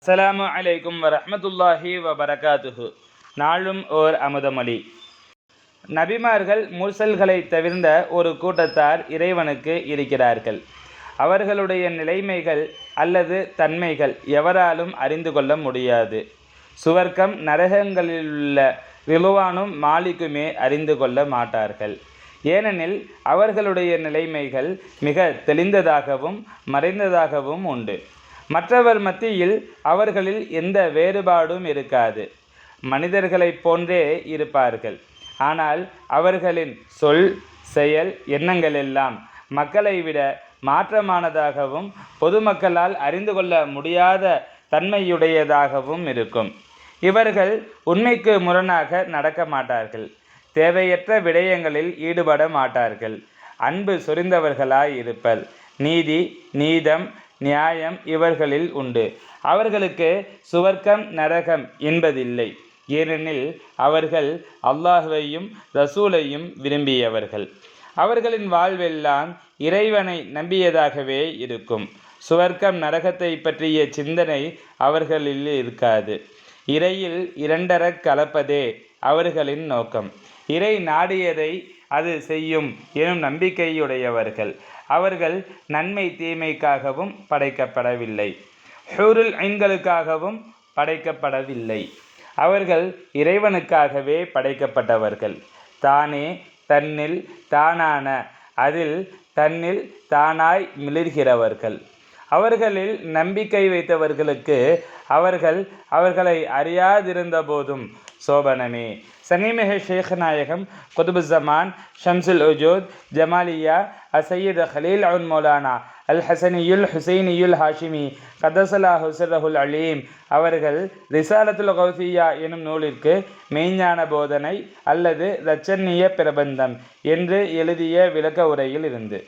அஸ்ஸலாமு அலைக்கும் வரஹ்மத்துல்லாஹி வபரகாத்துஹு. நாளும் ஓர் அமுதமொழி. நபிமார்கள் முர்சல்களை தவிர்ந்த ஒரு கூட்டத்தார் இறைவனுக்கு இருக்கிறார்கள். அவர்களுடைய நிலைமைகள் அல்லது தன்மைகள் எவராலும் அறிந்து கொள்ள முடியாது. சுவர்க்கம் நரகங்களிலுள்ள ரிலுவானும் மாலிக்குமே அறிந்து கொள்ள மாட்டார்கள். ஏனெனில் அவர்களுடைய நிலைமைகள் மிக தெளிந்ததாகவும் மறைந்ததாகவும் உண்டு. மற்றவர் மத்தியில் அவர்களில் எந்த வேறுபாடும் இருக்காது. மனிதர்களைப் போன்றே இருப்பார்கள். ஆனால் அவர்களின் சொல், செயல், எண்ணங்களெல்லாம் மக்களை விட மாற்றமானதாகவும் பொதுமக்களால் அறிந்து கொள்ள முடியாத தன்மையுடையதாகவும் இருக்கும். இவர்கள் உண்மைக்கு முரணாக நடக்க மாட்டார்கள். தேவையற்ற விடயங்களில் ஈடுபட மாட்டார்கள். அன்பு சொரிந்தவர்களாய் இருப்பர். நீதி, நீதம், நியாயம் இவர்களில் உண்டு. அவர்களுக்கு சுவர்க்கம் நரகம் என்பதில்லை. ஏனெனில் அவர்கள் அல்லாஹ்வையும் ரசூலையும் விரும்பியவர்கள். அவர்களின் வாழ்வெல்லாம் இறைவனை நம்பியதாகவே இருக்கும். சுவர்க்கம் நரகத்தை பற்றிய சிந்தனை அவர்களில் இருக்காது. இறையில் இரண்டரக் கலப்பதே அவர்களின் நோக்கம். இறை நாடியதை அது செய்யும் எனும் நம்பிக்கையுடையவர்கள். அவர்கள் நன்மை தீமைக்காகவும் படைக்கப்படவில்லை, ஹூருல் ஐன்களுக்காகவும் படைக்கப்படவில்லை. அவர்கள் இறைவனுக்காகவே படைக்கப்பட்டவர்கள். தானே தன்னில் தானான அதில் தன்னில் தானாய் மிளிர்கிறவர்கள். அவர்களில் நம்பிக்கை வைத்தவர்களுக்கு அவர்களை அறியாதிருந்த போதும் சோபனமே. சங்கீமிக ஷேக் நாயகம் குதுபுஸ்ஸமான் ஷம்சுல் உஜூத் ஜமாலியா அசையீத் ஹலீல் உன் மௌலானா அல் ஹசனியுல் ஹுசைனியுல் ஹாஷிமி கதசலாஹு சிர்ரஹுல் அலீம் அவர்கள் ரிசாலத்துல் கௌசியா எனும் நூலிற்கு மெய்ஞான போதனை அல்லது இரட்சண்ய பிரபந்தம் என்று எழுதிய விளக்க உரையில் இருந்து